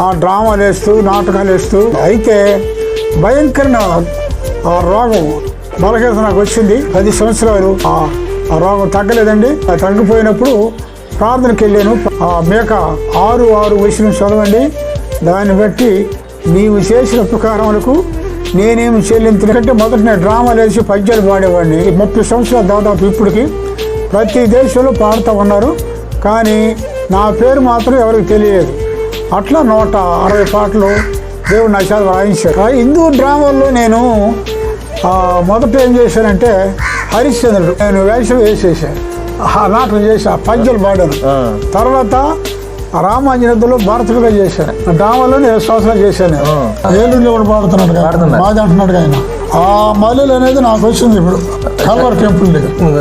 ఆ డ్రామాలు వేస్తూ నాటకాలు వేస్తూ. అయితే భయంకరమైన ఆ రోగం బలహీనత నాకు వచ్చింది. 10 సంవత్సరాలు ఆ రోగం తగ్గలేదండి. తగ్గిపోయినప్పుడు ప్రార్థనకి వెళ్ళాను. ఆ మేక 6:6 వచనం చదవండి. దాన్ని బట్టి నీవు చేసిన ఉపకారములకు నేనేమి చెల్లించుకుంటే మొదట నేను డ్రామాలు వేసి పద్యాలు పాడేవాడిని. 30 సంవత్సరాలు దాదాపు ఇప్పటికి ప్రతి దేశంలో పాడుతూ ఉన్నారు, కానీ నా పేరు మాత్రం ఎవరికి తెలియదు. అట్లా 160 పాటలు దేవుడు నా చేత రాయించాడు. హిందూ డ్రామాల్లో నేను మొదట ఏం చేశానంటే హరిశ్చంద్రుడు నేను వేషం వేసేసాను, నాటకం చేసి పద్యాలు పాడాను. తర్వాత రామాంజనేయులు భరతుడుగా చేశాను. డ్రామాలో 7 సంవత్సరాలు చేశాను. ఏలూరులో కూడా పాడుతున్నాడు, బాధ అంటున్నాడు ఆయన. ఆ మల్లెలు అనేది నాకు వచ్చింది ఇప్పుడు కల్వర్ టెంపుల్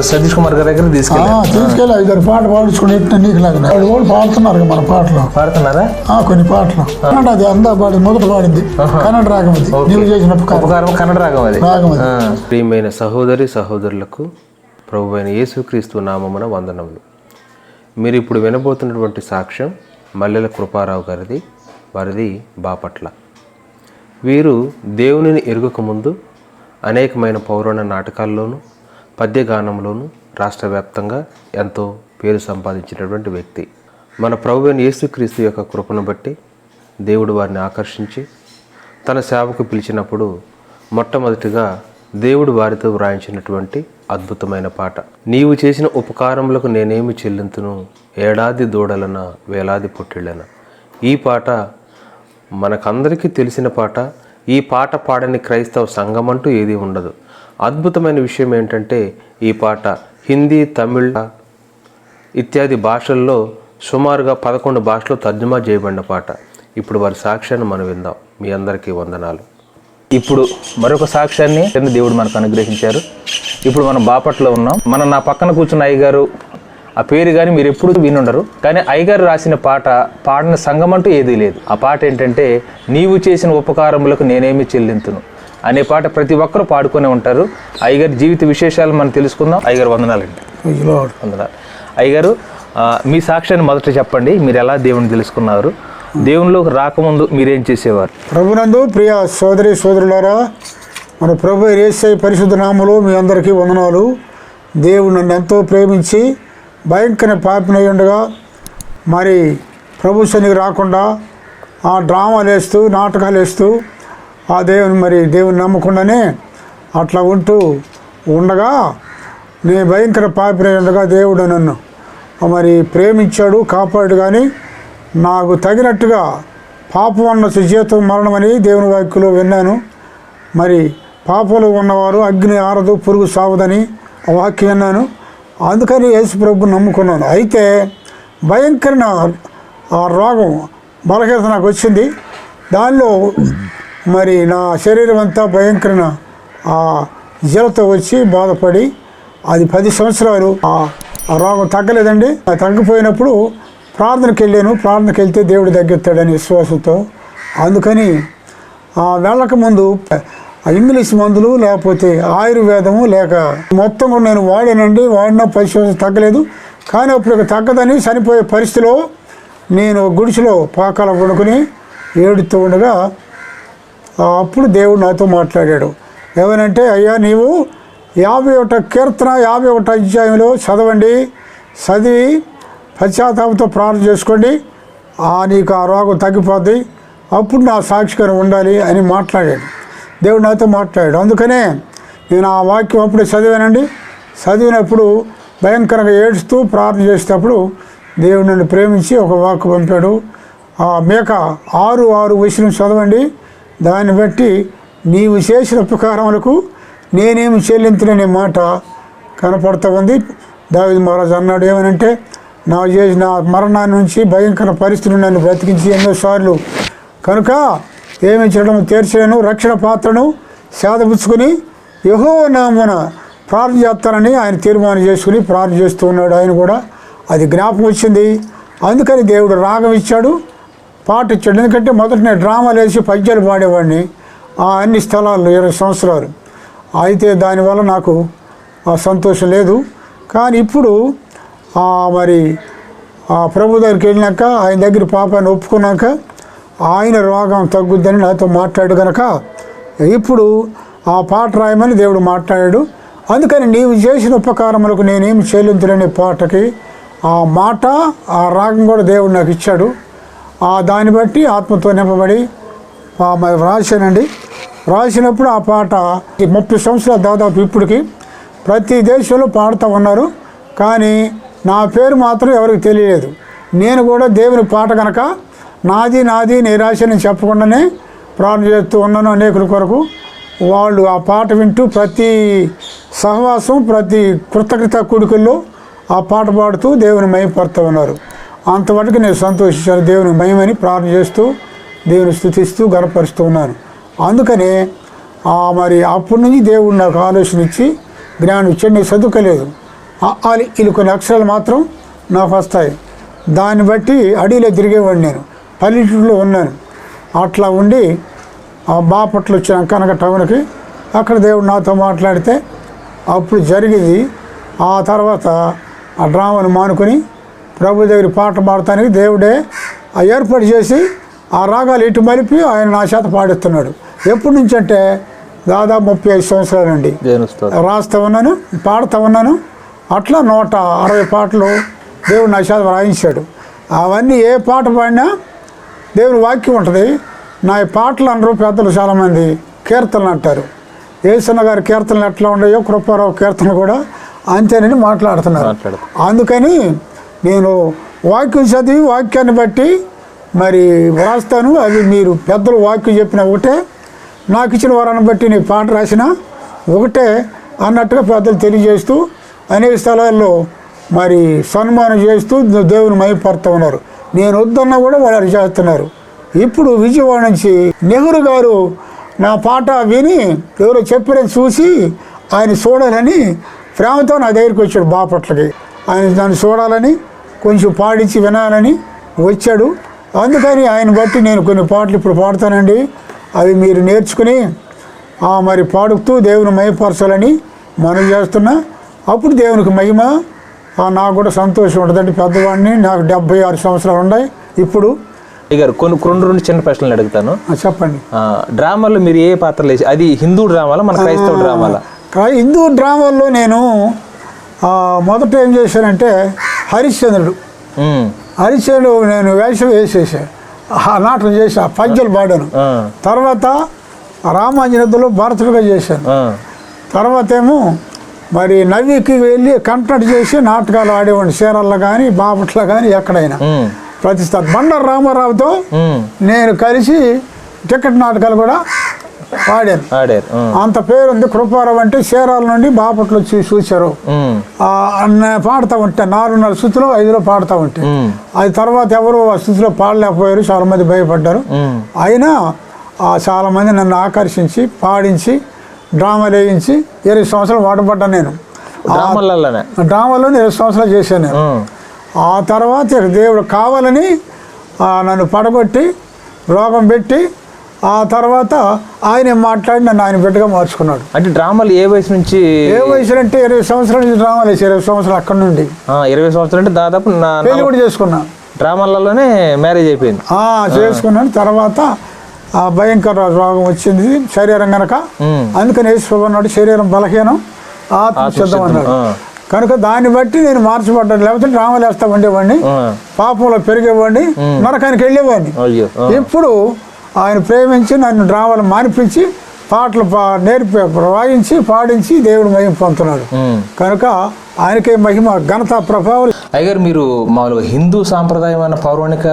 సతీష్ కుమార్ గారి దగ్గర తీసుకెళ్ళి 5 పాటలు పాడించుకుని నీకు లాగా వాళ్ళు కూడా పాడుతున్నారు మన పాటలు. పాడుతున్నారా? కొన్ని పాటలు అది అందా పాడి మొదట పాడింది కన్నడ రాగం. అది నీవు చేసిన కన్నడ రాగం. అది ప్రియమైన సహోదరి సహోదరులకు ప్రభువైన యేసుక్రీస్తు నామమున వందనములు. మీరు ఇప్పుడు వినబోతున్నటువంటి సాక్ష్యం మల్లెల కృపారావు గారిది. వారిది బాపట్ల. వీరు దేవునిని ఎరుగకముందు అనేకమైన పౌరాణ నాటకాల్లోనూ పద్యగానంలోనూ రాష్ట్ర వ్యాప్తంగా ఎంతో పేరు సంపాదించినటువంటి వ్యక్తి. మన ప్రభువైన యేసుక్రీస్తు యొక్క కృపను బట్టి దేవుడు వారిని ఆకర్షించి తన సేవకు పిలిచినప్పుడు మొట్టమొదటిగా దేవుడు వారితో వ్రాయించినటువంటి అద్భుతమైన పాట నీవు చేసిన ఉపకారములకు నేనేమి చెల్లింతును, ఏడాది దూడలన వేలాది పొట్టిళ్ళన. ఈ పాట మనకందరికీ తెలిసిన పాట. ఈ పాట పాడని క్రైస్తవ సంఘం అంటూ ఏదీ ఉండదు. అద్భుతమైన విషయం ఏంటంటే ఈ పాట హిందీ, తమిళ్ ఇత్యాది భాషల్లో సుమారుగా 11 భాషలో తర్జుమా చేయబడిన పాట. ఇప్పుడు వారి సాక్ష్యాన్ని మనం విందాం. మీ అందరికీ వందనాలు. ఇప్పుడు మరొక సాక్ష్యాన్ని దేవుడు మనకు అనుగ్రహించారు. ఇప్పుడు మనం బాపట్లో ఉన్నాం. నా పక్కన కూర్చున్న అయ్యగారు ఆ పేరు కానీ మీరు ఎప్పుడు వినుండరు, కానీ అయ్యగారు రాసిన పాట పాడిన సంఘం అంటూ ఏదీ లేదు. ఆ పాట ఏంటంటే నీవు చేసిన ఉపకారములకు నేనేమి చెల్లింతును అనే పాట ప్రతి ఒక్కరూ పాడుకునే ఉంటారు. అయ్యగారి జీవిత విశేషాలు మనం తెలుసుకుందాం. అయ్యగారు వందనాలండి. వందనాలు. అయ్యగారు మీ సాక్ష్యాన్ని మొదట చెప్పండి. మీరు ఎలా దేవుని తెలుసుకున్నారు, దేవునిలోకి రాకముందు మీరేం చేసేవారు? ప్రభునందు ప్రియ సోదరి సోదరులారా, మన ప్రభు యేసయ్య పరిశుద్ధ నామములో మీ అందరికీ వందనాలు. దేవుడు నన్ను ఎంతో ప్రేమించి భయంకర పాపినై ఉండగా మరి ప్రభు సన్నిధికి రాకుండా ఆ డ్రామాలు వేస్తూ నాటకాలు వేస్తూ ఆ దేవుని నమ్మకుండానే అట్లా ఉండగా నేను భయంకర పాపినై ఉండగా దేవుడు నన్ను మరి ప్రేమించాడు, కాపాడు. కానీ నాకు తగినట్టుగా పాపం అన్న జీతం మరణమని దేవుని వాక్యలో విన్నాను. మరి పాపంలో ఉన్నవారు అగ్ని ఆరదు, పురుగు సావదని ఆ వాక్యం విన్నాను. అందుకని యేసు ప్రభువుని నమ్ముకున్నాను. అయితే భయంకరమైన ఆ రోగం బలహీనత నాకు వచ్చింది. దానిలో మరి నా శరీరం అంతా భయంకరమైన ఆ జలతో వచ్చి బాధపడి అది 10 సంవత్సరాలు ఆ రోగం తగ్గలేదండి. తగ్గిపోయినప్పుడు ప్రార్థనకి వెళ్ళాను. ప్రార్థనకి వెళ్తే దేవుడు తగ్గిస్తాడని విశ్వాసంతో. అందుకని వెళ్ళకముందు ఇంగ్లీష్ మందులు లేకపోతే ఆయుర్వేదము లేక మొత్తం కూడా నేను వాడిన 10 సంవత్సరాలు తగ్గలేదు. కానీ అప్పుడు తగ్గదని చనిపోయే పరిస్థితిలో నేను గుడిసెలో పాకాల పడుకుని ఏడుతూ ఉండగా అప్పుడు దేవుడు నాతో మాట్లాడాడు. ఏమనంటే, అయ్యా నీవు 51 కీర్తన 51 అధ్యాయంలో చదవండి, చదివి పశ్చాత్తాపంతో ప్రార్థన చేసుకోండి, నీకు ఆ రోగం తగ్గిపోద్ది, అప్పుడు నా సాక్షిగా ఉండాలి అని మాట్లాడాడు. దేవుడు నాతో మాట్లాడాడు. అందుకనే నేను ఆ వాక్యం అప్పుడే చదివానండి. చదివినప్పుడు భయంకరంగా ఏడుస్తూ ప్రార్థన చేసేటప్పుడు దేవుడు నన్ను ప్రేమించి ఒక వాక్కు పంపాడు. ఆ మేక 6:6 వచనం చదవండి. దాన్ని బట్టి నీవు చేసిన ఉపకారములకు నేనేమి చెల్లింతుననే మాట కనపడుతూ ఉంది. దావీదు మహారాజు అన్నాడు ఏమనంటే, నా మరణాన్ని నుంచి భయంకర పరిస్థితులు నన్ను బ్రతికించి ఎన్నోసార్లు కనుక ఏమి చేయడం తీర్చలేను, రక్షణ పాత్రను సేదపుచ్చుకొని యెహోవా నామమున ప్రార్థన చేస్తానని ఆయన తీర్మానం చేసుకుని ప్రార్థన చేస్తూ ఉన్నాడు. ఆయన కూడా అది జ్ఞాపకం వచ్చింది. అందుకని దేవుడు రాగం ఇచ్చాడు, పాట ఇచ్చాడు. ఎందుకంటే మొదట నేను డ్రామాలు వేసి పద్యాలు పాడేవాడిని అన్ని స్థలాల్లో 20 సంవత్సరాలు. అయితే దానివల్ల నాకు సంతోషం లేదు. కానీ ఇప్పుడు మరి ప్రభు దగ్గరికి వెళ్ళినాక ఆయన దగ్గర పాపాన్ని ఒప్పుకున్నాక ఆయన రోగం తగ్గుద్దని నాతో మాట్లాడు కనుక ఇప్పుడు ఆ పాట రాయమని దేవుడు మాట్లాడాడు. అందుకని నీవు చేసిన ఉపకారములకు నేనేమి చెల్లించలేని పాటకి ఆ మాట ఆ రాగం కూడా దేవుడు నాకు ఇచ్చాడు. దాన్ని బట్టి ఆత్మతో నింపబడి రాశానండి. రాసినప్పుడు ఆ పాట 30 సంవత్సరాలు దాదాపు ఇప్పటికి ప్రతి దేశంలో పాడుతూ ఉన్నారు. కానీ నా పేరు మాత్రం ఎవరికి తెలియలేదు. నేను కూడా దేవుని పాట కనుక నాది నేను రాశానని చెప్పకుండానే ప్రార్థన చేస్తూ ఉన్నాను అనేకుల కొరకు. వాళ్ళు ఆ పాట వింటూ ప్రతి సహవాసం ప్రతి కృతజ్ఞత కూడికల్లో ఆ పాట పాడుతూ దేవుని మహిమపడుతూ ఉన్నారు. అంతవరకు నేను సంతోషించాను. దేవుని మహిమని ప్రార్థన చేస్తూ దేవుని స్తుతిస్తూ గణపరుస్తూ ఉన్నాను. అందుకనే మరి అప్పటి నుంచి దేవుడు నాకు ఆలోచన ఇచ్చి జ్ఞానం ఇచ్చాడు. నేను చదువుకోలేదు. వీళ్ళు కొన్ని అక్షరాలు మాత్రం నాకు వస్తాయి. దాన్ని బట్టి అడవిలో తిరిగేవాడిని. నేను పల్లెటూరులో ఉన్నాను. అట్లా ఉండి బాపట్ల వచ్చాను కనక టౌన్కి. అక్కడ దేవుడు నాతో మాట్లాడితే అప్పుడు జరిగింది. ఆ తర్వాత ఆ డ్రామాను మానుకొని ప్రభు దగ్గర పాట పాడటానికి దేవుడే ఏర్పాటు చేసి ఆ రాగాలు ఇటు మలిపి ఆయన నా చేత పాడిస్తున్నాడు. ఎప్పటి నుంచి అంటే దాదాపు 35 సంవత్సరాలండి. రాస్తూ ఉన్నాను, పాడుతూ ఉన్నాను. అట్లా 160 పాటలు దేవుడు నా చేత రాయించాడు. అవన్నీ ఏ పాట పాడినా దేవుని వాక్యం ఉంటుంది. నా పాటలు అనరు పెద్దలు చాలామంది కీర్తనలు అంటారు. యేసన్న గారి కీర్తనలు ఎట్లా ఉన్నాయో కృపారావు కీర్తనలు కూడా అంతేనని మాట్లాడుతున్నారు. అందుకని నేను వాక్యం చదివి వాక్యాన్ని బట్టి మరి వ్రాస్తాను. అది మీరు పెద్దలు వాక్యం చెప్పిన ఒకటే, నాకు ఇచ్చిన వారాన్ని బట్టి నీ పాట రాసిన ఒకటే అన్నట్టుగా పెద్దలు తెలియజేస్తూ అనేక స్థలాల్లో మరి సన్మానం చేస్తూ దేవుని మహిమపడుతూ ఉన్నారు. నేను వద్దన్నా కూడా వాళ్ళు చేస్తున్నారు. ఇప్పుడు విజయవాడ నుంచి నెహ్రూ గారు నా పాట విని ఎవరో చెప్పారని చూసి ఆయన చూడాలని ప్రేమతో నా దగ్గరికి వచ్చాడు బాపట్లకి. ఆయన దాన్ని చూడాలని కొంచెం పాడించి వినాలని వచ్చాడు. అందుకని ఆయన బట్టి నేను కొన్ని పాటలు ఇప్పుడు పాడతానండి. అవి మీరు నేర్చుకుని మరి పాడుతూ దేవుని మహిమపరచాలని మనం చేస్తున్నా. అప్పుడు దేవునికి మహిమ నాకు కూడా సంతోషం ఉంటుందండి. పెద్దవాడిని, నాకు 76 సంవత్సరాలు ఉన్నాయి ఇప్పుడు. గారు రెండు చిన్న ప్రశ్నలు అడుగుతాను, చెప్పండి. డ్రామాలో మీరు ఏ పాత్రలు వేసి, అది హిందూ డ్రామాలా మన క్రైస్తవ డ్రామాలా? హిందూ డ్రామాల్లో నేను మొదట ఏం చేశానంటే హరిశ్చంద్రుడు నేను వేషం వేసేసాను. నాటకం చేసా, పద్యాలు పాడాను. తర్వాత రామాంజనేయులు భరతుడిగా చేశాను. తర్వాత ఏమో మరి నవ్వికి వెళ్ళి కంటెంట్ చేసి నాటకాలు ఆడేవాడిని. చీరల్లో కానీ బాపట్ల కానీ ఎక్కడైనా ప్రతిష్టాత్ బండారు రామారావుతో నేను కలిసి టికెట్ నాటకాలు కూడా పాడాను. అంత పేరుంది. కృపారావు అంటే చీరాల నుండి బాపట్ల వచ్చి చూశారు. పాడుతూ ఉంటే 4:30 స్థుతిలో 5లో పాడుతూ ఉంటే అది తర్వాత ఎవరు ఆ స్థుతిలో పాడలేకపోయారు. చాలా మంది భయపడ్డారు. అయినా చాలామంది నన్ను ఆకర్షించి పాడించి డ్రామాలు వేయించి 20 సంవత్సరాలు వాడబడ్డాను. నేను డ్రామాలో 20 సంవత్సరాలు చేశాను నేను. ఆ తర్వాత దేవుడు కావాలని నన్ను పడగొట్టి రోగం పెట్టి ఆ తర్వాత ఆయన మాట్లాడి నన్ను ఆయన బిడ్డగా మార్చుకున్నాడు. అంటే డ్రామాలు ఏ వయసు నుంచి? ఏ వయసు అంటే 20 సంవత్సరాల నుంచి డ్రామాలు వేసి 20 సంవత్సరాలు అక్కడ నుండి 20 సంవత్సరాలు అంటే దాదాపు పెళ్లి కూడా చేసుకున్నా. డ్రామాలలోనే మ్యారేజ్ అయిపోయింది. చేసుకున్నాను. తర్వాత భయంకర రోగం వచ్చింది శరీరం కనుక. అందుకని యేసు అన్నాడు శరీరం బలహీనం ఆత్మ సిద్ధం అన్నాడు. కనుక దాన్ని బట్టి నేను మార్చబడ్డాను. లేకపోతే డ్రామాలు వేస్తా ఉండేవాడిని, పాపంలో పెరిగేవాడిని, నరకానికి వెళ్ళేవాడిని. ఇప్పుడు ఆయన ప్రేమించి నన్ను డ్రామాలు మానిపించి పాటలు నేర్పి వాయించి పాడించి దేవుడు మహిమ పొందుతున్నాడు. కనుక ఆయనకే మహిమ ఘనత ప్రభావం. అయ్యగారు మీరు మామూలుగా హిందూ సాంప్రదాయమైన పౌరాణిక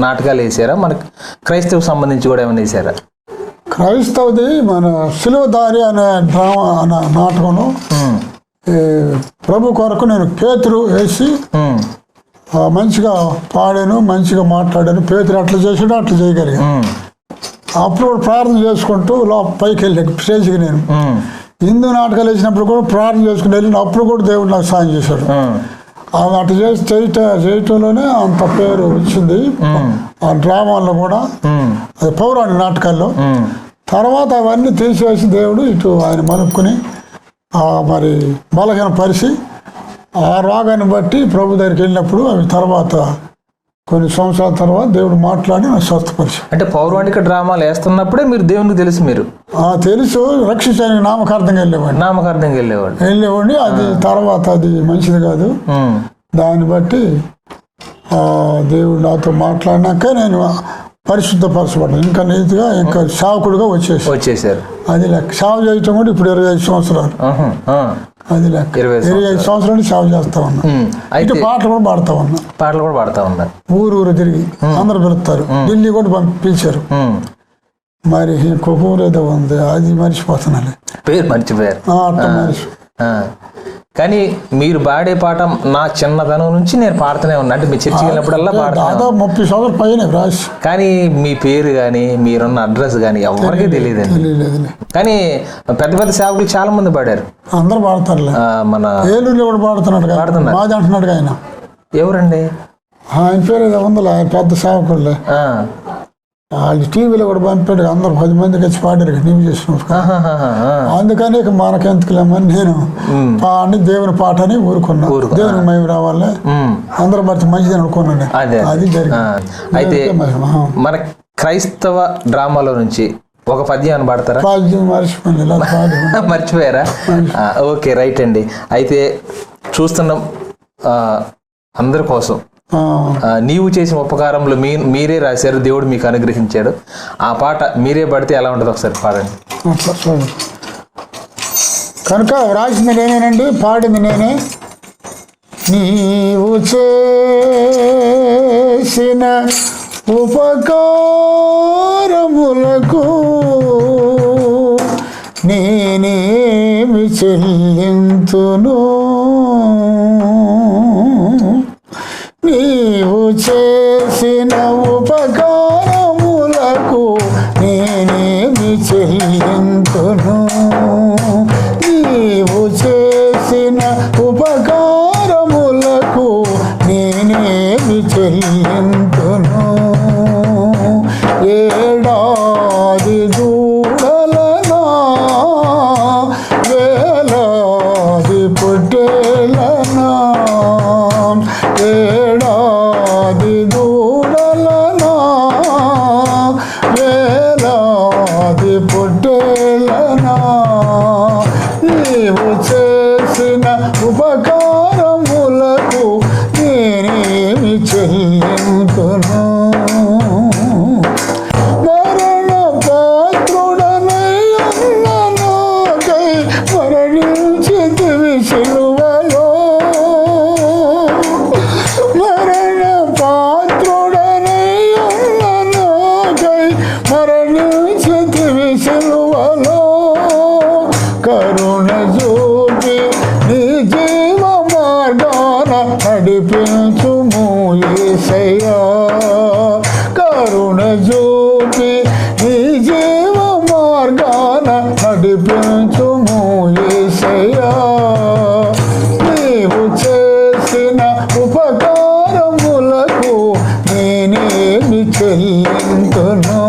నాటకాలు వేసారా? మనకి క్రైస్తవ సంబంధించి కూడా ఏమైనా వేసారా? క్రైస్తవది మన శిలువదారి అనే డ్రామా అనే నాటకంలో ప్రభు కొరకు నేను పేతురు వేసి మంచిగా పాడాను, మంచిగా మాట్లాడాను. పేతురు అట్లా చేసాడు, అట్లా చేయగలిగాను. అప్పుడు ప్రార్థన చేసుకుంటూ పైకి వెళ్ళాను స్టేజ్కి. నేను హిందూ నాటకాలు వేసినప్పుడు కూడా ప్రార్థన చేసుకుని వెళ్ళిన అప్పుడు కూడా దేవుడు నాకు సాయం చేశాడు. అట్లా చేసి చేయటంలోనే అంత పేరు వచ్చింది ఆ డ్రామాల్లో కూడా, అది పౌరాణిక నాటకాల్లో. తర్వాత అవన్నీ తీసివేసి దేవుడు ఇటు ఆయన మలుపుకుని మరి బలహీన పరిచి ఆ రోగాన్ని బట్టి ప్రభు దగ్గరికి వెళ్ళినప్పుడు అవి తర్వాత కొన్ని సంవత్సరాల తర్వాత దేవుడు మాట్లాడి నాకు స్వస్థపరిచాడు. అంటే పౌరాణిక డ్రామాలు వేస్తున్నప్పుడే మీరు దేవునికి తెలుసు, మీరు తెలుసు, రక్షించడానికి నామకార్థంగా వెళ్ళేవాడిని. అది తర్వాత అది మంచిది కాదు. దాన్ని బట్టి దేవుడు నాతో మాట్లాడినాక నేను పరిశుద్ధపరచబడ్డాను, ఇంకా నీతిగా, ఇంకా సేవకుడుగా వచ్చేసారు. అది లెక్క. సేవ చేయటం కూడా ఇప్పుడు 25 సంవత్సరాలు. అది లెక్క. 25 సంవత్సరాలు సేవ చేస్తా ఉన్నా. అయితే పాటలు కూడా పాడుతా ఉన్నా. ఊరు తిరిగి అందరు పిలుస్తారు. ఢిల్లీ కూడా పిలిచారు. మరి ఇంకొక ఊరు ఏదో ఉంది, అది మర్చిపోతున్నాను, పేరు మర్చిపోయారు. అట్లా మర్చి. కానీ మీరు పాడే పాట నా చిన్నతనం నుంచి నేను పాడుతూనే ఉన్నా. అంటే మీ చర్చికి వెళ్ళినప్పుడల్లా దాదాపు 30 సంవత్సరాల పైన రాసి. కానీ మీ పేరు కానీ మీరున్న అడ్రస్ కానీ ఎవరికీ తెలియదండి. కానీ పెద్ద పెద్ద సేవకులు చాలా మంది పాడారు. అందరూ పాడతారు. మన ఏలూరులో కూడా పాడుతున్నాడు. మాది అంటున్నాడు ఆయన. ఎవరండి ఆయన పేరు ఏదో ఉందిలే, ఆయన పెద్ద సేవకులే. వాళ్ళు టీవీలో కూడా పంపాడు, అందరు 10 మందికి వచ్చి పాడారు నీవు చేసిన. అందుకని మనకెందుకులేమని నేను దేవుని పాట అని ఊరుకున్నా. దేవుని మేము రావాలి, అందరూ మరి మంచిది అనుకున్నాను. అది జరిగింది. అయితే మన క్రైస్తవ డ్రామాలో నుంచి ఒక పద్యం పాడతారా? మర్చిపోయారా? ఓకే, రైట్ అండి. అయితే చూస్తున్నాం అందరి కోసం నీవు చేసిన ఉపకారంలో మీరే రాశారు, దేవుడు మీకు అనుగ్రహించాడు. ఆ పాట మీరే పడితే ఎలా ఉంటుంది ఒకసారి పాడండి. కనుక రాసింది నేనేనండి, పాడింది నేనే. నీవు చేసిన ఉపకారములకు నేనేమి చెల్లింతును, నీవు చేసిన ఉపకారములకు నేనేమి చెల్లింతును, నీవు చేసిన ఉపకారములకు నేనేమి చెల్లింతును. ఏడాది దూడలనా వేలాది పొట్టేలనా, ఏడాది దూడలనా వేలాది పొట్టేలనా, నీవు చేసిన ఉపకారములకు నేనేమి చెల్లింతును. మరణ పాత్రుడనై ఉన్న నాకై మరణించితివి సిలువలో, మరణ పాత్రుడనై ఉన్న నాకై మరణించితివి సిలువలో, కరుణ చూపి నీ జీవ మార్గాన నడిపించుము యేసయ్యా, కరుణ చూపి నీ జీవ మార్గాన నడిపించుము యేసయ్యా, నీవు చేసిన ఉపకారములకు నేనేమి చెల్లింతును,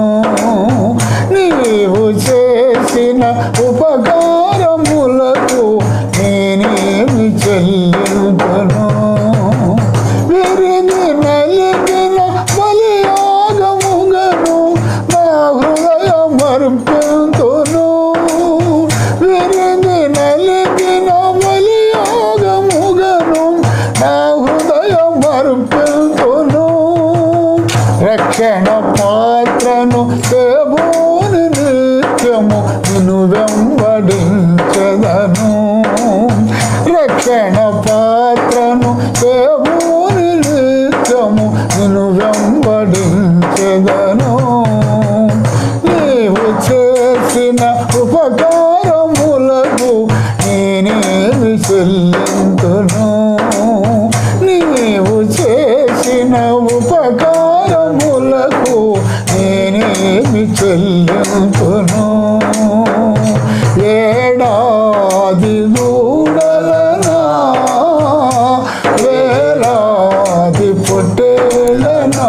నీవు చేసిన ఉపకారములకు నేనేమి చెల్లింతును. విరిగి నలిగిన బలియాగముగను నా హృదయం అర్పింతును, విరిగి నలిగిన బలియాగముగను నా హృదయం అర్పింతును. రక్షణ పాత్రను దేవుని నిత్యము నిన్ను వెంబడించెదను, రక్షణ పాత్రను దేవుని నిత్యము నిన్ను వెంబడించెదను. నీవు చేసిన ఉపకారములకు నేనేమి చెల్లింతును, నీవు చేసిన ఉపకారములకు నేనేమి చెల్లింతును. ఏడాది దూడలనా వేలాది పొట్టేలనా,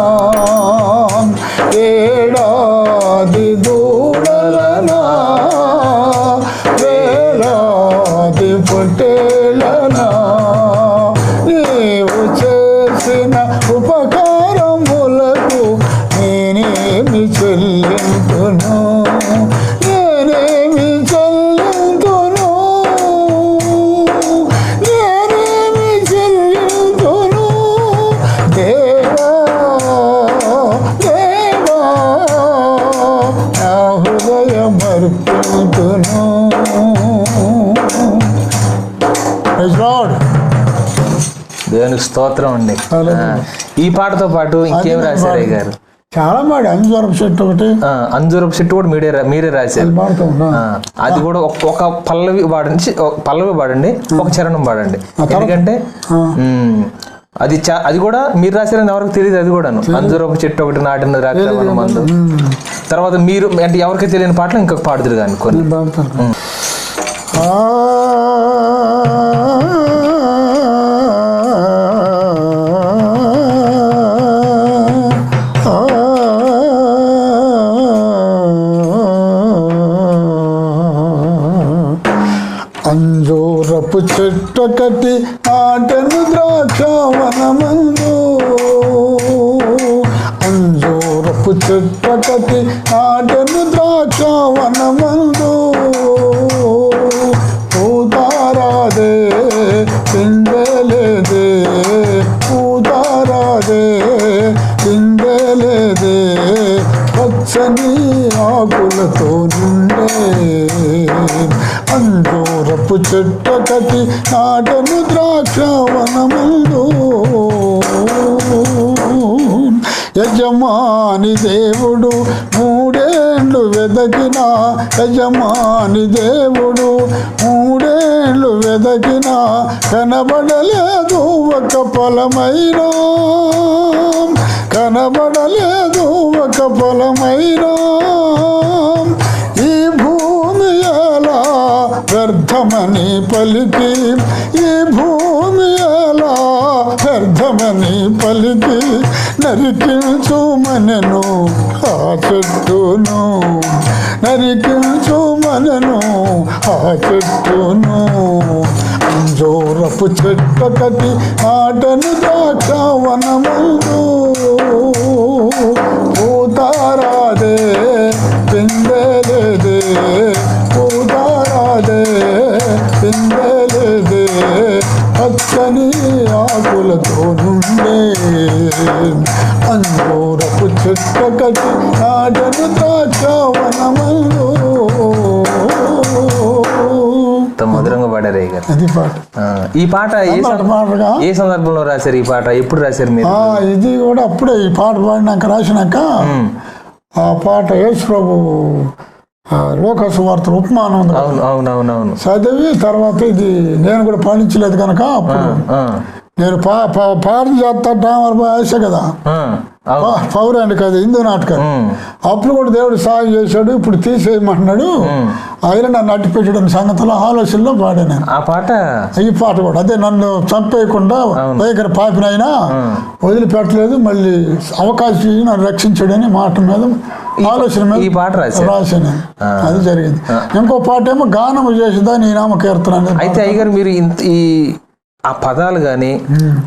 ఏడాది దూడలనా వేలాది పొట్టేలనా, నీవు చేసిన ఉపకారం చెల్లింతును, నేనేమి చెల్లింతును, నేనేమి చెల్లింతును, దేవా దేవా నా హృదయం అర్పింతును. Praise God. దేవునికి స్తోత్రం అండి. ఈ పాటతో పాటు ఇంకేం రాశారు అయ్య గారు? చాలా పాడి. అంజూరపు చెట్టు ఒకటి, అంజూరపు చెట్టు కూడా మీరే రాశారు. అది కూడా ఒక పల్లవి పాడండి, ఒక చరణం పాడండి. ఎందుకంటే అది కూడా మీరు రాశారని ఎవరికి తెలియదు. అది కూడాను అంజూరపు చెట్టు ఒకటి నాటిన ద్రాక్ష మందు. తర్వాత మీరు అంటే ఎవరికి తెలియని పాటలు ఇంకొక పాడుతురు కానీ కొన్ని. అంజూరపు చెట్టు కట్టి నాటెను ద్రాక్షవనమందు, అంజూరపు చెట్టు కట్టి నాటెను ద్రాక్షవనమందు, పూతారాదే పిందెలేదే, పూతారాదే పిందెలేదే, పచ్చని ఆకులతో నిండే. అంజూరపు చెట్టు కట్టి నాటెను ద్రాక్షవనమందు, యజమాని దేవుడు మూడేళ్ళు వెదకిన, యజమాని దేవుడు మూడేళ్ళు వెదకిన, కనబడలేదు ఒక ఫలమైనా, కనబడలేదు ఒక ఫలమైనా. ఈ భూమి ఎలా వ్యర్థమని పలికి, ఈ భూమి ఎలా వ్యర్థమని పలికి, నరికించుమనెను ఆ చెట్టును, నరికించుమనెను ఆ చెట్టును. అంజూరపు చెట్టు కట్టి నాటెను ద్రాక్షవనమందు, పూతారాదే పిందెలేదే, పూతారాదే పిందెలేదే, పచ్చని ఆకులతో నుండే. అంజూరపు చెట్టు కట్టి నాటెను ద్రాక్షవనమందు. మధురంగా పాడారు అయ్య గారు. అది పాట. ఈ పాట ఏ సందర్భంలో రాశారు? ఈ పాట ఎప్పుడు రాశారు మీరు? ఇది కూడా అప్పుడే ఈ పాట పాడినాక రాసినాక ఆ పాట యేసు ప్రభు లోకాసు వార్తలు ఉపమానం ఉంది. అవునవునవును చదివి తర్వాత ఇది నేను కూడా పాటించలేదు కనుక అప్పుడు నేను పాఠం చేస్తా ఆశ కదా, పౌరాణిక అది హిందూ నాటకం. అప్పుడు కూడా దేవుడు సాయం చేశాడు. ఇప్పుడు తీసేయమంటున్నాడు. ఆయన నన్ను అట్టి పెట్టడం సంగతిలో ఆలోచనలో పాడాను ఆ పాట. ఈ పాట కూడా అదే, నన్ను చంపేయకుండా భయంకర పాపినైనా వదిలిపెట్టలేదు, మళ్ళీ అవకాశం ఇచ్చి నన్ను రక్షించాడని మాట మీద ఆలోచన మీద ఈ పాట రాశాను. అది జరిగింది. ఇంకో పాట ఏమో గానము చేసిందా నీ నామ కీర్తన. అయితే అయ్యగారు మీరు ఈ ఆ పదాలు గాని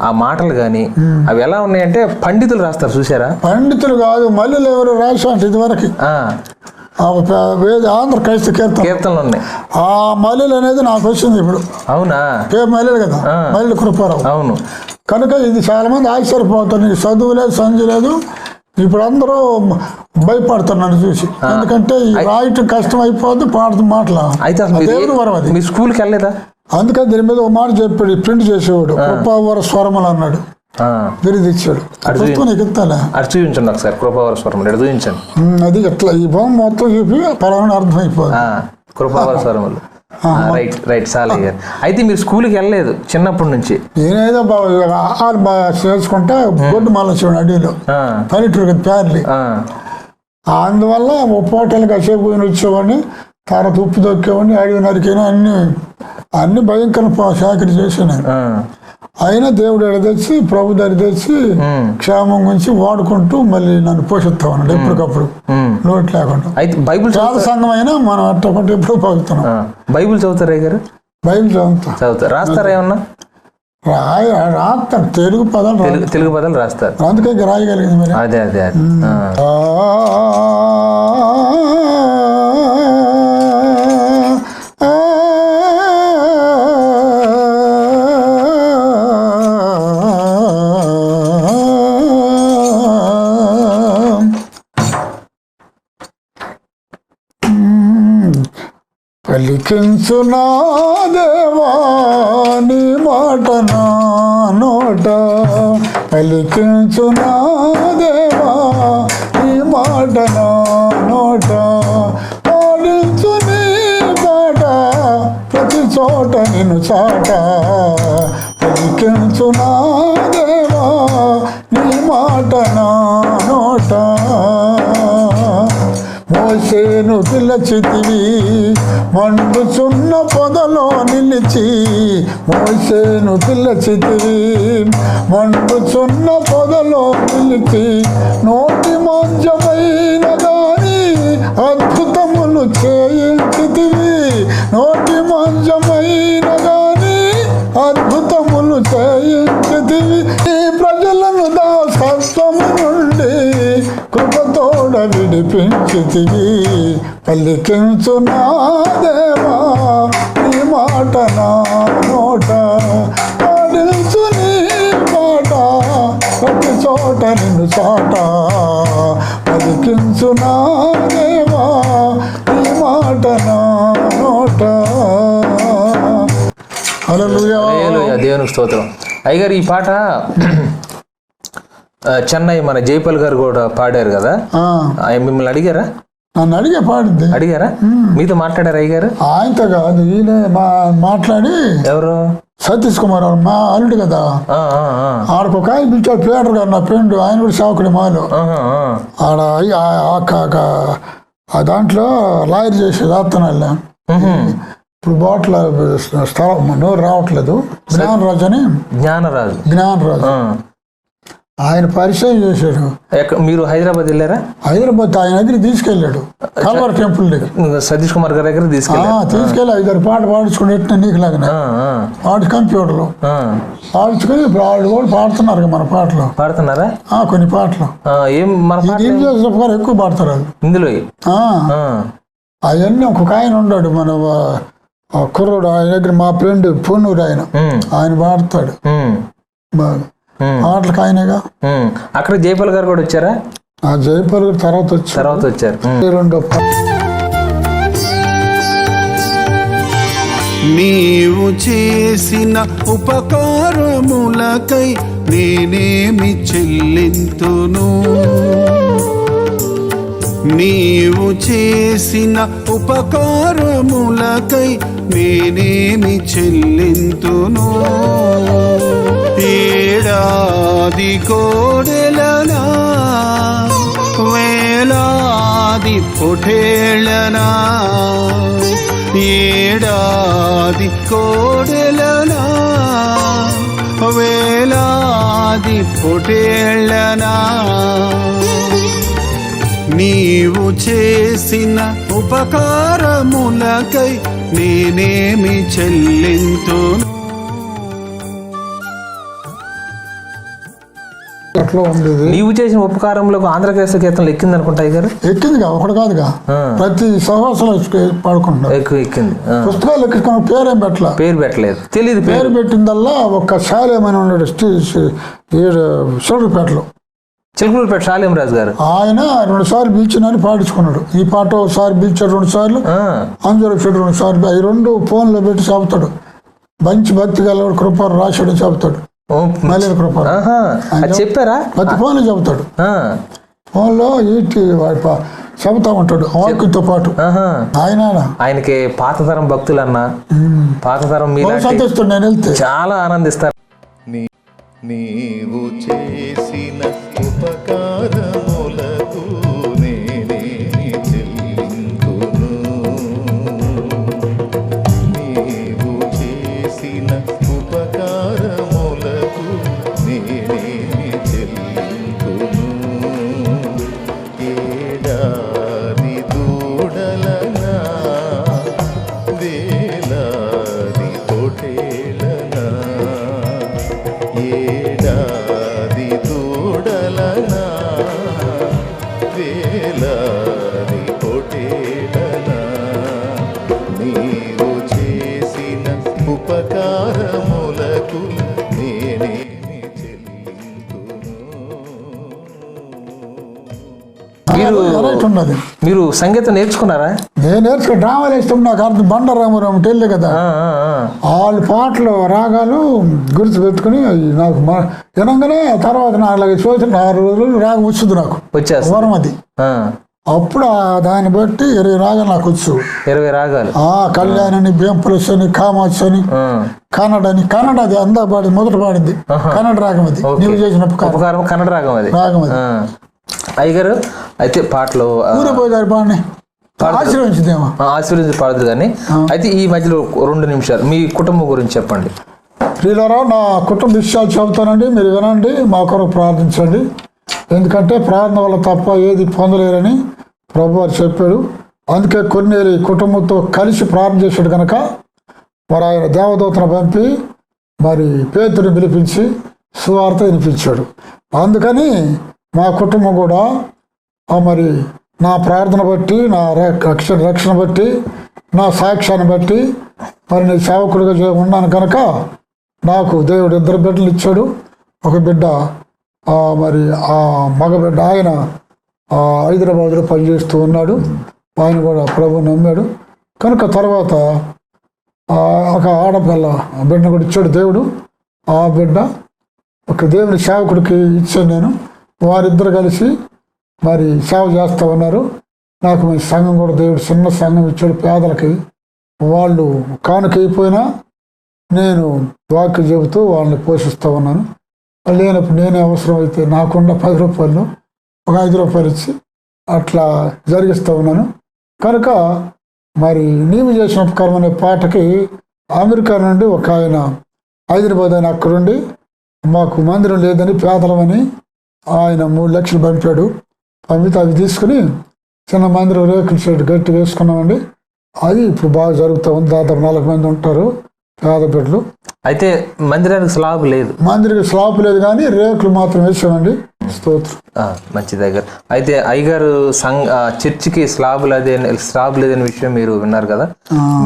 ఆ మాటలు గాని అవి ఎలా ఉన్నాయంటే పండితులు రాస్తారు చూసారా? పండితులు కాదు, మళ్ళీ ఎవరు రాశారు ఇదివరకు. ఆంధ్ర క్రైస్తవ కీర్తనలు ఉన్నాయి. ఆ మల్లెలు అనేది నాకు వచ్చింది ఇప్పుడు. అవునా? మల్లెలు కదా, మల్లెలు కృపారావు. అవును. కనుక ఇది చాలా మంది ఆశ్చర్యపోతారు. నీకు చదువు లేదు, సంజు లేదు. ఇప్పుడు అందరూ భయపడుతున్నాను చూసి, ఎందుకంటే రాయటం కష్టం అయిపోద్ది, పాడుతూ మాటలు. అయితే దేవుడు వరం అది. మీ స్కూల్కి వెళ్ళలేదా? అందుకని దీని మీద ఒక మాట చెప్పాడు, ప్రింట్ చేసేవాడు. కృపావర స్వరములు అన్నాడు, బిరుదు ఇచ్చాడు. నీకు ఇస్తాలే, చూపించండి ఒకసారి. కృపావర స్వరములు చూపించండి. అది ఎట్లా ఈ బొమ్మ మొత్తం చూపి పలానా అర్థమైపోదు. కృపావర స్వరములు. రైట్ రైట్, చాలా. అయితే మీరు స్కూల్కి వెళ్ళలేదు చిన్నప్పటి నుంచి? నేనేదో ఆహారం బాగా చేసుకుంటా గొడ్డు మాలేసేవాడు అడవిలో, పల్లెటూరు పేర్లి. అందువల్ల పోటలు కాసేపు వచ్చేవాడిని, తర్వాత ఉప్పు దొక్కేవాడిని, అడవి నరికినా అన్ని భయంకర సేకరి చేసాను. అయినా దేవుడు ఎడ తెచ్చి ప్రభు దారి తెచ్చి క్షేమం గురించి వాడుకుంటూ మళ్ళీ నన్ను పోషిస్తా ఉన్నాడు ఎప్పటికప్పుడు, లోటు లేకుండా. అయితే బైబుల్ చాలా సంఘం అయినా మనం అట్టపట్టి ఎప్పుడు పోతున్నాం. బైబుల్ చదువుతారా గారు? బైబిల్ చదువుతారు. రాస్తారా ఏమన్నా? రాస్తారు తెలుగు పదాలు తెలుగు పదాలు రాస్తారు, అందుకే రాయగలిగింది మరి. అదే అదే అదే. పలికించు నా దేవా నీ మాట నా నోట, పలికించు నా దేవా నీ మాట నా నోట, పాడించు నీ పాట ప్రతి చోట నిన్ను చాట, పలికించు నా దేవా నీ మాట నా నోట. మోసేను పిలచితివి మండుచున్న పొదలో నిలిచి, మోసేను పిలచితివి మండుచున్న పొదలో నిలిచి, నోటి మంచమైన గాని అద్భుతములు చేయించితివి, నోటి మంచమైన గాని అద్భుతములు చేయించితివి, ఈ ప్రజలను దాసత్వము నుండి కృపతోడ విడిపించితివి, పలికించు నా దేవా నీ మాట నా నోట, పాడించు నీ పాట ప్రతి చోట నిన్ను చాట, పలికించు నా దేవా నీ మాట నా నోట. హల్లెలూయా. దేవునికి స్తోత్రం. అయ్యగారు ఈ పాట చెన్నై మన జైపాల్ గారు కూడా పాడారు కదా, మిమ్మల్ని అడిగారా? నన్ను అడిగే పాడింది. అడిగారా? మీతో మాట్లాడారు అయ్యగారు? ఆయనతో కాదు, ఈయన మాట్లాడి. ఎవరు? సతీష్ కుమార్ మా అల్లుడు కదా, ఆడకు ఒక ఆయన పిలిచాడు పీటర్ గారు, నా ఫ్రెండ్, ఆయన కూడా సేవకుడి మాలో. ఆడ ఆ దాంట్లో లాయర్ చేసి రాస్తున్నాళ్ళ. ఇప్పుడు బాట్ల స్థలం నోరు రావట్లేదు. జ్ఞానరాజు ఆయన పరిచయం చేశాడు. మీరు హైదరాబాద్ వెళ్ళారా? హైదరాబాద్ ఆయన దగ్గర తీసుకెళ్ళాడు, కల్వర్ టెంపుల్ దగ్గర. సతీష్ కుమార్ గారి దగ్గర తీసుకెళ్ళి 5 పాట పాడించుకుని ఎట్టిన నీకు లాగా పాడి కంప్యూటర్లో పాడించుకుని ఇప్పుడు వాళ్ళు కూడా పాడుతున్నారు. మన పాటలు పాడుతున్నారా? కొన్ని పాటలు ఎక్కువ పాడతారు వాళ్ళు ఇందులో. అవన్నీ ఒక్కొక్క ఆయన ఉన్నాడు మన కుర్రోడు, ఆయన దగ్గర మా ఫ్రెండ్ పొన్నూరు, ఆయన పాడతాడు పాటలకు ఆయనగా. అక్కడ జైపాల్ గారు కూడా వచ్చారా? జైపాల్ గారు తర్వాత వచ్చారు. నీవు చేసిన ఉపకారములకై నేనేమి చెల్లింతును, నీవు చేసిన ఉపకారములకై నేనేమి చెల్లింతును, ఏడాది కోడెలనా వేలాది పొఠేళనా, ఏడాది కోడెలనా వేలాది పొఠేళనా, నీవు చేసిన ఉపకారములకై నేనేమి చెల్లింతును. నీవు చేసిన ఉపకారంలోకి ఆంధ్రప్రదేశ్ కీర్తనలు ఎక్కింది అనుకుంటా గారు? ఎక్కిందిగా, ఒకటి కాదుగా, ప్రతి సంవత్సరం పాడుకుంటున్నారు. ఎక్కింది. పుస్తకాలు ఎక్కించుకున్న పేరేం పెట్టలేదు, తెలియదు. పేరు పెట్టిందల్లా ఒక్క శాలేమని ఉన్నాడు చిలకలూరుపేటలో, చిలకలూరుపేట శాలేమరాజు గారు. ఆయన 2 సార్లు పిలిచినని పాడించుకున్నాడు. ఈ పాట ఒకసారి పిలిచాడు, 2 సార్లు అంజరు 2 సార్లు. అవి 2 ఫోన్లో పెట్టి చెబుతాడు. మంచి భక్తి గలవాడు కృపారు రాశాడు చెబుతాడు. మల్లెల కృపారు చెప్పారా? ప్రతి ఫోన్లో చెబుతాడు. ఫోన్లో చెబుతా ఉంటాడు వాక్యంతో పాటు. ఆయనకి పాతతరం భక్తులన్నా, పాతతరం మీద సంతోషిస్తాడు. నేను వెళ్తే చాలా ఆనందిస్తారు. నీవు చేసిన ఉపకారములకు నేనేమి చెల్లింతును, నీవు చేసిన ఉపకారములకు నేనేమి చెల్లింతును, ఏడాది దూడలనా వేలాది పొట్టేలనా, వెరైటీ ఉన్నది. మీరు సంగీతం నేర్చుకున్నారా? నేను నేర్చుకుని డ్రామాలు వేస్తాం. నాకు అర్థం బండరామరావు తెలియదు కదా, వాళ్ళ పాటలు రాగాలు గుర్తు పెట్టుకుని నాకు వినంగానే తర్వాత నాకు చూసిన 6 రోజులు రాగం వచ్చింది నాకు వచ్చేస్తా వరం అది. అప్పుడు దాన్ని బట్టి 20 రాగాలు నాకు వచ్చు. 20 రాగాలు. కళ్యాణ్ అని, బేంపులస్ అని, కామాక్షి అని, కన్నడ అని. కన్నడ అది అందా పాడింది, మొదట పాడింది కన్నడ రాగం అది. నీవు చేసిన ఉపకారం కన్నడ రాగం అది. రాగం అది. అయ్యగారు అయితే పాటలు ఊరిపోయారు పాడిని ఆశీర్వదించుదేమో, ఆశీర్వదించి పాడదు కానీ. అయితే ఈ మధ్యలో 2 నిమిషాలు మీ కుటుంబం గురించి చెప్పండి. ప్రియులారా, నా కుటుంబ విషయాలు చెబుతానండి, మీరు వినండి, మా కొరకు ప్రార్థించండి. ఎందుకంటే ప్రార్థన వల్ల తప్ప ఏది పొందలేరని ప్రభు వారు చెప్పాడు. అందుకే కొన్ని కుటుంబంతో కలిసి ప్రార్థన చేశాడు కనుక మరి ఆయన దేవదూతను పంపి మరి పేతుని పిలిపించి సువార్త వినిపించాడు. అందుకని మా కుటుంబం కూడా మరి నా ప్రార్థన బట్టి, నా రక్షణ బట్టి, నా సాక్ష్యాన్ని బట్టి మరి నేను సేవకుడిగా ఉన్నాను కనుక నాకు దేవుడు 2 బిడ్డలు ఇచ్చాడు. ఒక బిడ్డ మరి ఆ మగబిడ్డ ఆయన హైదరాబాద్లో పనిచేస్తూ ఉన్నాడు. ఆయన కూడా ప్రభు నమ్మాడు కనుక తర్వాత ఒక ఆడపిల్ల బిడ్డను కూడా ఇచ్చాడు దేవుడు. ఆ బిడ్డ ఒక దేవుని సేవకుడికి ఇచ్చాను నేను. వారిద్దరు కలిసి మరి సేవ చేస్తూ ఉన్నారు. నాకు మంచి సంఘం కూడా దేవుడు చిన్న సంఘం ఇచ్చాడు పేదలకి. వాళ్ళు కానుక అయిపోయినా నేను వాక్యం చెబుతూ వాళ్ళని పోషిస్తూ ఉన్నాను. లేనప్పుడు నేనే అవసరమైతే నాకుండా 10 రూపాయలు ఒక 5 రూపాయలు ఇచ్చి అట్లా జరిగిస్తూ ఉన్నాను. కనుక మరి నీవు చేసిన ఉపకారం అనే పాటకి అమెరికా నుండి ఒక ఆయన హైదరాబాద్ ఆయన అక్కడుండి మాకు మందిరం లేదని పేదలమని ఆయన 3 లక్షలు పంపాడు. పంపితే అవి తీసుకుని చిన్న మందిరం రేకుల షెడ్ గట్టి వేసుకున్నామండి. అది ఇప్పుడు బాగా జరుగుతూ ఉంది. దాదాపు 40 మంది ఉంటారు పేద బిడ్డలు. అయితే మందిరానికి స్లాబ్ లేదు? మందిరానికి స్లాబ్ లేదు కానీ రేకులు మాత్రం వేసామండి. స్తోత్రం. మంచి దగ్గర. అయితే అయ్యగారు చర్చికి స్లాబ్ లేదనే విషయం మీరు విన్నారు కదా.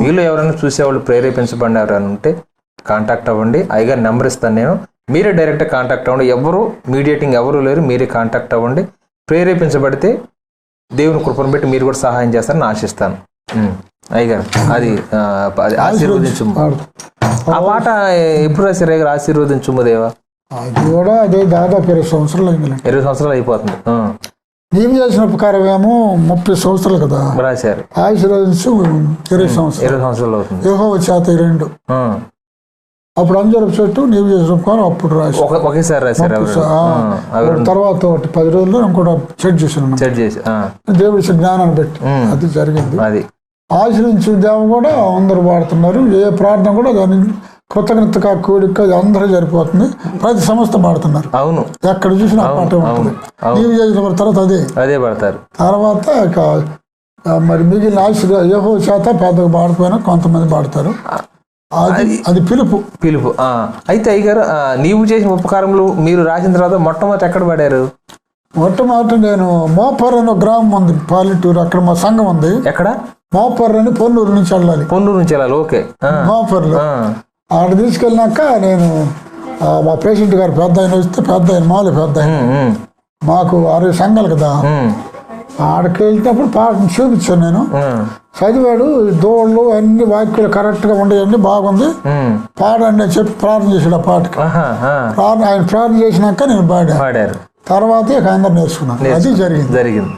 మీలో ఎవరైనా చూసేవాళ్ళు ప్రేరేపించబడినారు అని ఉంటే కాంటాక్ట్ అవ్వండి. అయ్యగారు నెంబర్ ఇస్తాను నేను, మీరే డైరెక్ట్ కాంటాక్ట్ అవ్వండి. ఎవరు మీడియేటింగ్ ఎవరు లేరు, మీరే కాంటాక్ట్ అవ్వండి. ప్రేరేపించబడితే దేవుని కృపను బట్టి మీరు కూడా సహాయం చేస్తారని ఆశిస్తాను. అయ్యగారు అది ఆశీర్వదించుము. ఆ పాట ఎప్పుడు రాశారు అయ్యగారు? ఆశీర్వదించుము దేవా. అది కూడా అదే దాదాపు 20 సంవత్సరాలు అయింది. 20 సంవత్సరాలు అయిపోతుంది. నీవు చేసిన ఉపకారం ఏమో 30 సంవత్సరాలు కదా రాశారు. ఆశీర్వదించు 20 సంవత్సరాలు అవుతుంది. యెహోవా చేత 2 అప్పుడు అంజరపు చెట్టు నీవు చేసిన ఉపకారం అప్పుడు రాసి ఒకేసారి రాశారు. తర్వాత 10 రోజుల్లో ఇంకోటి సెట్ చేశాను. దేవుడి జ్ఞానాన్ని బట్టి అది జరిగింది. అది ఆశ్రయించిన దేవ కూడా అందరూ పాడుతున్నారు. ఏ ప్రార్థన కూడా దాని కృతజ్ఞత కూడిక అందరూ జరిపోతుంది. ప్రతి సంస్థ పాడుతున్నారు. అవును, ఎక్కడ చూసినా పాట ఉంటుంది. నీవు చేసిన తర్వాత అదే పాడతారు. తర్వాత మరి మిగిలిన యెహోవా చేత పెద్దగా పాడిపోయినా కొంతమంది పాడతారు. అది పిలుపు. అయితే అయ్యగారు నీవు చేసిన ఉపకారములు మీరు రాసిన తర్వాత మొట్టమొదటి ఎక్కడ పాడారు? మొట్టమొదటి నేను మోపర్ అని ఒక గ్రామం ఉంది పాలిటూరు, అక్కడ మా సంఘం ఉంది. ఎక్కడ? మోపర్ అని పొన్నూరు నుంచి వెళ్ళాలి. ఓకే. మోపర్లో ఆడ తీసుకెళ్ళినాక నేను మా పేషెంట్ గారు పెద్ద ఆయన వస్తే మామూలు పెద్ద ఆయన మాకు 60 సంఘాలు కదా. ఆడకి వెళ్తేప్పుడు పాటను చూపించాను నేను. చదివాడు, దోళ్ళు అన్ని వాక్యాలు కరెక్ట్ గా ఉండేవన్నీ బాగుంది, పాడండి అని చెప్పి ప్రార్థన చేశాడు. ఆ పాటకి ఆయన ప్రార్థన చేసినాక నేను పాడారు. తర్వాత ఇక అందరు నేర్చుకున్నాను. అది జరిగింది.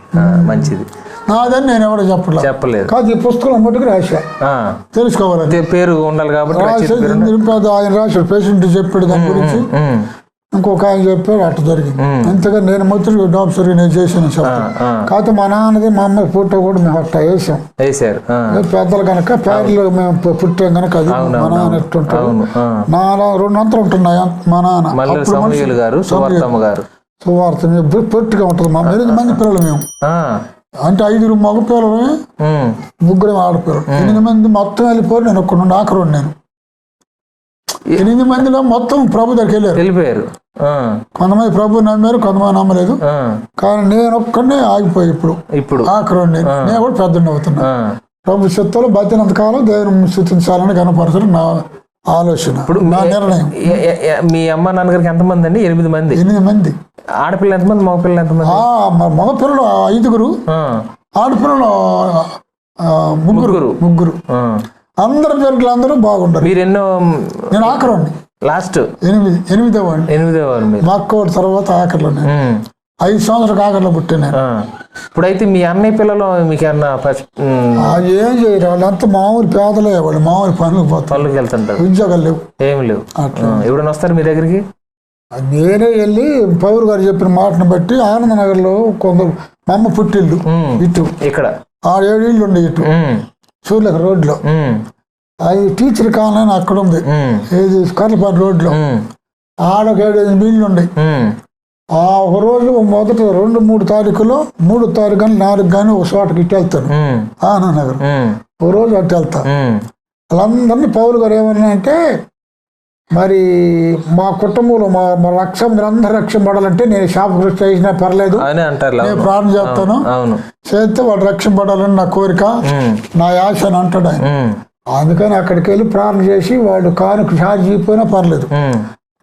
మంచిది. నాదని నేను ఎవరో చెప్పలేదు. కాదు, ఈ పుస్తకం మట్టుకు రాశా, తెలుసుకోవాలి, పేరు ఉండాలి కాబట్టి ఆయన రాశాడు. పేషెంట్ చెప్పాడు దాని గురించి, ఇంకొక ఆయన చెప్పాడు, అట్లా జరిగింది. అంతగా నేను మొత్తం డాక్టర్ నేను చేసాను చెప్పాను. కాకపోతే మా నాన్నది మా అమ్మాయి ఫోటో కూడా మేము అట్లా వేసారు. పెద్దలు కనుక పేర్లు మేము పుట్టాం కనుక అది మా నాన్న ఎట్టుంటాడు. నా 2 అంతలు ఉంటున్నాయి మా నాన్న. సువార్త పొట్టిగా ఉంటుంది. మా 8 మంది పిల్లలు మేము, అంటే 5 మగ పిల్లలు, 3 ఆడపిల్లలు. 8 మంది మొత్తం వెళ్ళిపోయారు. నేను ఒక్క నుండి ఆఖరు. నేను 8 మందిలో మొత్తం ప్రభు దగ్గరికి వెళ్ళిపోయారు. కొంతమంది ప్రభు నమ్మారు, కొంతమంది నమ్మలేదు. కానీ నేను ఒక్కడే ఆగిపోయి ఇప్పుడు ఆఖరు. నేను కూడా పెద్ద అవుతున్నా. ప్రభు చిత్తంలో బతినంత కాలం దేవుని స్తుతించాలని కనపరచడం నా ఆలోచన. ఇప్పుడు నా నిర్ణయం. మీ అమ్మ నాన్నగారికి ఎంతమంది అండి? 8 మంది. 8 మంది. ఆడపిల్ల ఎంతమంది, మగపిల్లలు ఎంతమంది? మగపిల్లలు 5, ఆడపిల్లలు 3. అందరి పేర్లు అందరూ బాగుంటారు. మీరు ఎన్నో? నేను ఆఖరండి, లాస్ట్ 8వ వాడిని. 8వ వారు. మా అక్క తర్వాత ఆఖరిలోనే 5 సంవత్సరాలకు ఆఖరిలో పుట్టాను. ఇప్పుడైతే మీ అన్నయ్య పిల్లలు మీకు ఏమన్నా ఏం చేయరు, వాళ్ళంతా మామూలు పేదలే, వాళ్ళు మామూలు పనులకు వెళ్తుంటారు, ఉద్యోగాలు లేవు, ఏమి లేవు. ఎప్పుడైనా వస్తారు మీ దగ్గరికి? నేనే వెళ్ళి పౌరు గారు చెప్పిన మాటను బట్టి ఆనందనగర్లో కొందరు మా అమ్మ పుట్టిల్లు ఇటు ఇక్కడ 6-7 ఇళ్ళు ఉండే ఇటు చూడలేక రోడ్లో. అది టీచర్ కావాలని అక్కడ ఉంది, ఏది కర్లపాటి రోడ్లో. ఆడొక 7-8 ఇళ్ళు ఉన్నాయి. ఒక రోజు మొదట 2-3 తారీఖులో 3వ తారీఖు కానీ 4 కానీ ఒక చోటకి ఇటు వెళ్తాను ఆనందనగర్. ఒక రోజు అటు వెళ్తా. వాళ్ళందరినీ పౌరు గారు ఏమన్నా అంటే, మరి మా కుటుంబంలో మా రక్షం అందరూ రక్షం పడాలంటే నేను శాపకృష్ణ చేసినా పర్లేదు, నేను ప్రార్థన చేస్తాను, చేస్తే వాడు రక్షం పడాలని నా కోరిక, నా ఆశ అని అంటాడు ఆయన. అందుకని అక్కడికి వెళ్ళి ప్రార్థన చేసి వాడు కానుక ఛార్జ్ అయిపోయినా పర్లేదు,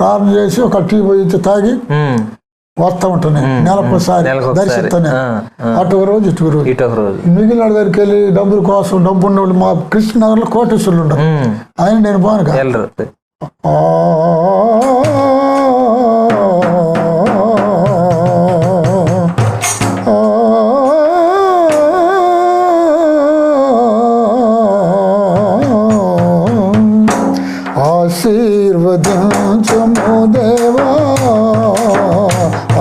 ప్రార్థన చేసి ఒక టీ పోయి తాగి వస్తా ఉంటాను. నెలకోసారి దర్శిస్తాను. అటు రోజు ఇటు రోజు. మిగిలిన దగ్గరికి వెళ్ళి డబ్బుల కోసం డబ్బు ఉండేవాళ్ళు మా కృష్ణనగర్లో కోటేశ్వరులు ఉండరు, ఆయన నేను బాను ఆశీర్వదించము దేవా,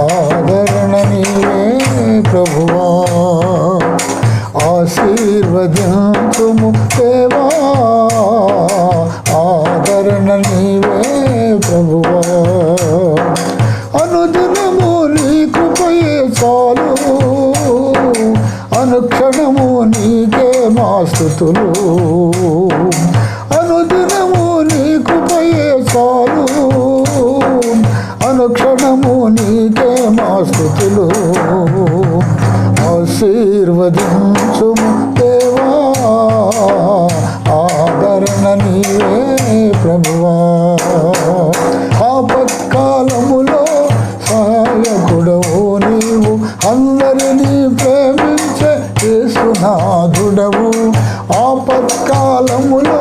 ఆదరణ నీవే ప్రభువా. ఆశీర్వదించము దేవా, ఆదరణ నీవే ప్రభువా. అనుదినము నీ కృపయే చాలు, అనుక్షణము నీకే మా స్తుతులు. అనుదినము నీ కృపయే చాలు, అనుక్షణము నీకే మా స్తుతులు. ఆశీర్వదించుము దేవా, ఆదరణ నీవే ప్రభువా. ఆపత్కాలములో సహాయకుడవు నీవు, అందరినీ ప్రేమించే యేసునాథుడవు. ఆపత్కాలములో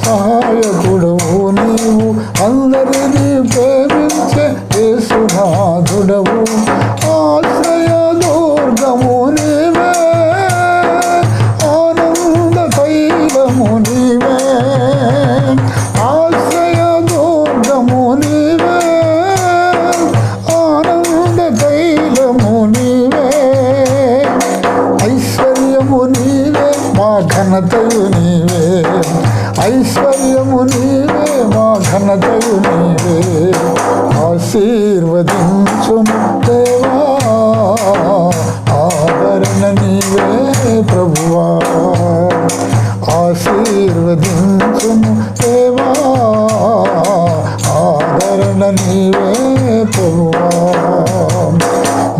సహాయకుడవు నీవు, అందరినీ ప్రేమించే యేసునాథుడవు. ఆశ్రయ దుర్గము నీవే, ఆనంద తైలము నీవే. ఆశ్రయ దుర్గము నీవే, ఆనంద తైలము నీవే. ఐశ్వర్యము నీవే, మా ఘనతయు నీవే. ఐశ్వర్యము నీవే, మా ఘనతయు నీవే. ఆశీర్వదించుము దేవా, ఆదరణ నీవే ప్రభువా. ఆశీర్వదించుము దేవా, ఆదరణ నీవే ప్రభువా.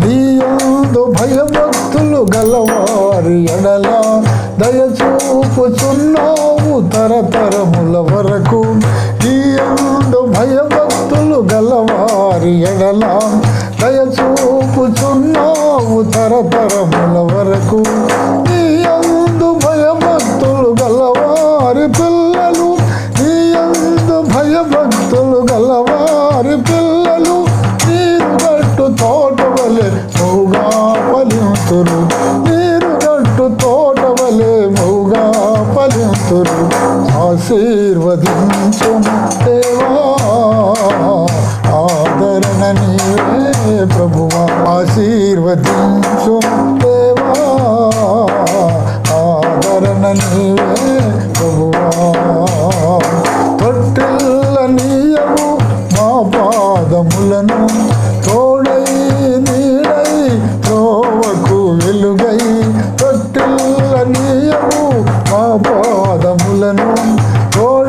నీయందు భయభక్తులు గలవారి ఎడల దయచూపుచున్నావు తరతరముల వరకు. నీయందు భయభక్తులు గలవారి ఎడల దయచూపుచున్నావు తరతరముల వరకు. నీయందు భయభక్తులు గలవారి పిల్లలు, నీయందు భయభక్తులు గలవారి పిల్లలు నీరు గట్టు తోట వలె మౌగా ఫలింతురు. నీరు గట్టు తోట వలె మౌగా ఫలింతురు. ఆశీర్వదించుము దేవా, ఆదరణ నీవే ప్రభువా. ఆశీర్వదించుము దేవా, ఆదరణ నీవే ప్రభువా. తొట్టిల్ల నీయవు మా పాదములను, తోడై నీడై త్రోవకు వెలుగై. తొట్టిల్ల నీయవు మా పాదములను, తోడై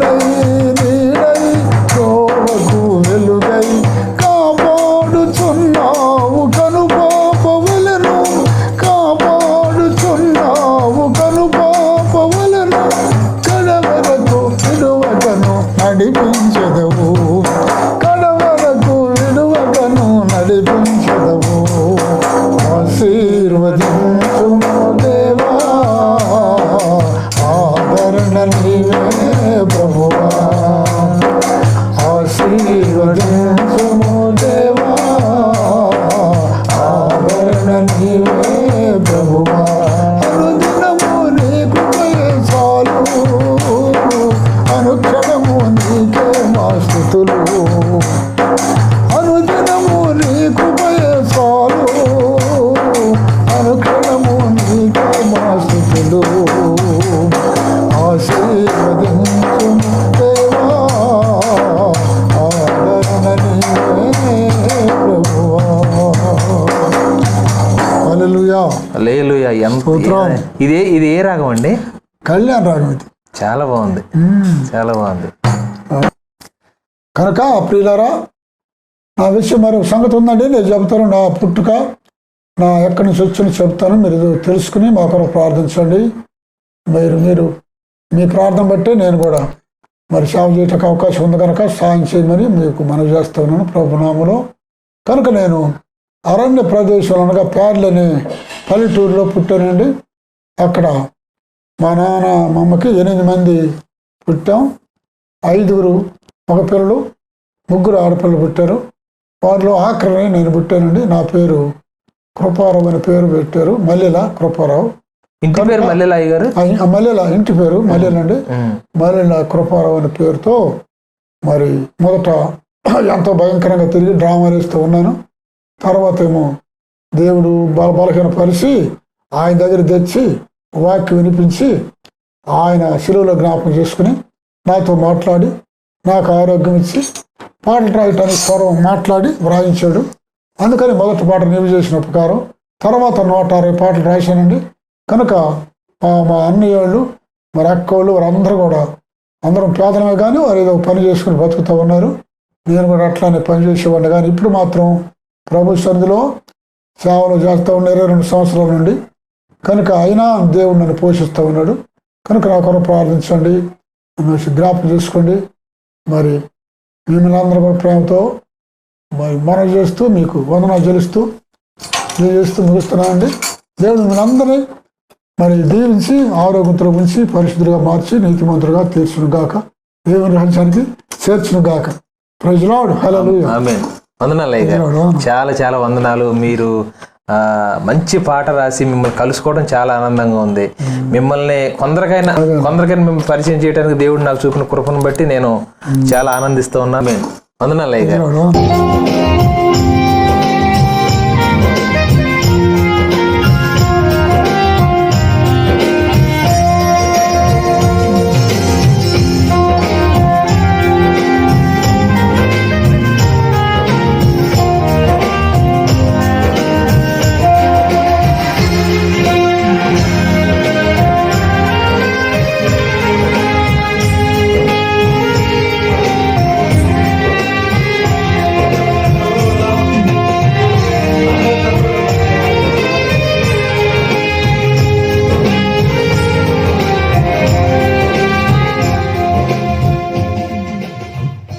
ఆశీర్వదించుము దేవా, ఆదరణ నీవే ప్రభువా. ఆశీర్వదించుము దేవా, ఆదరణ నీవే ప్రభువా. అనుదినము నీ కృపయే చాలు, అనుక్షణము నీకే మా స్తుతులు. అనుదినము నీ కృపయే చాలు, అనుక్షణము నీకే మా స్తుతులు. ఆశీర్వదించుము దేవా, ఆదరణ నీవే ప్రభువా. హల్లెలూయా. హల్లెలూయా. ఎంత స్తోత్రం. ఇది ఏ రాగం అండి? కళ్యాణ రాగం ఇది. చాలా బాగుంది, చాలా బాగుంది. కనుక ప్రియులారా, నా విషయం మరి సంగతి ఉందండి, నేను చెప్తాను. నా పుట్టుక, నా ఎక్కడి నుంచి వచ్చిన చెప్తాను. మీరు తెలుసుకుని మా కొరకు ప్రార్థించండి. మీరు మీ ప్రార్థన బట్టి నేను కూడా మరి సేవ చేయడానికి అవకాశం ఉంది కనుక సాయం చేయమని మీకు మనవి చేస్తూ ఉన్నాను ప్రభునామములో. కనుక నేను అరణ్య ప్రదేశంలో అనగా ప్యార్లు అనే పల్లెటూరులో పుట్టానండి. అక్కడ మా నాన్న మా అమ్మకి 8 మంది పుట్టాం. 5 మగ పిల్లలు, 3 ఆడపిల్లలు పుట్టారు. వారిలో ఆఖరిని నేను పుట్టానండి. నా పేరు కృపారావు అని పేరు పెట్టారు, మల్లెల కృపారావు. ఇంటి పేరు మల్లెల అయ్య గారు? మల్లెల ఇంటి పేరు మల్లెలండి. మల్లెల కృపారావు అనే పేరుతో మరి మొదట ఎంతో భయంకరంగా తిరిగి డ్రామాలు వేస్తూ ఉన్నాను. తర్వాత ఏమో దేవుడు బలహీన పరిచి ఆయన దగ్గర తెచ్చి వాక్యం వినిపించి ఆయన శిలువలో జ్ఞాపకం చేసుకుని నాతో మాట్లాడి నాకు ఆరోగ్యం ఇచ్చి పాటలు రాయటానికి పూర్వం మాట్లాడి వ్రాయించాడు. అందుకని మొదటి పాట నీవు చేసిన ఉపకారం. తర్వాత 160 పాటలు రాశానండి. కనుక మా అన్నయ్యోళ్ళు మరి అక్కోళ్ళు వారందరూ కూడా అందరం పేదలమే కానీ వారు ఏదో పని చేసుకుని బతుకుతూ ఉన్నారు. నేను కూడా అట్లానే పని చేసేవాడిని. కానీ ఇప్పుడు మాత్రం ప్రభు సన్నిధిలో సేవలు చేస్తూ ఉన్న 22 సంవత్సరాల నుండి. కనుక అయినా దేవుడు నన్ను పోషిస్తూ ఉన్నాడు. కనుక నా కొరకు ప్రార్థించండి, నన్ను జ్ఞాపకం చేసుకోండి. మరి మిమ్మల్ని అందరూ కూడా ప్రేమతో మరి మనం చేస్తూ మీకు వందనాలు చెల్లిస్తూ ముగిస్తున్నానండి. దేవుడు మిమ్మల్ని అందరినీ మరి దీవించి ఆరోగ్యంతో ఉంచి పరిశుద్ధులుగా మార్చి నీతిమంతులుగా తీర్చును గాక, దేవుని రాజ్యానికి చేర్చును గాక. Praise Lord. హల్లెలూయా. ఆమేన్. వందనాలు అయ్య గారు, చాలా చాలా వందనాలు. మీరు మంచి పాట రాసి మిమ్మల్ని కలుసుకోవడం చాలా ఆనందంగా ఉంది. మిమ్మల్ని కొందరికైనా మిమ్మల్ని పరిచయం చేయడానికి దేవుడు నాకు చూపిన కృపను బట్టి నేను చాలా ఆనందిస్తూ ఉన్నాను. వందనాలు అయ్య గారు.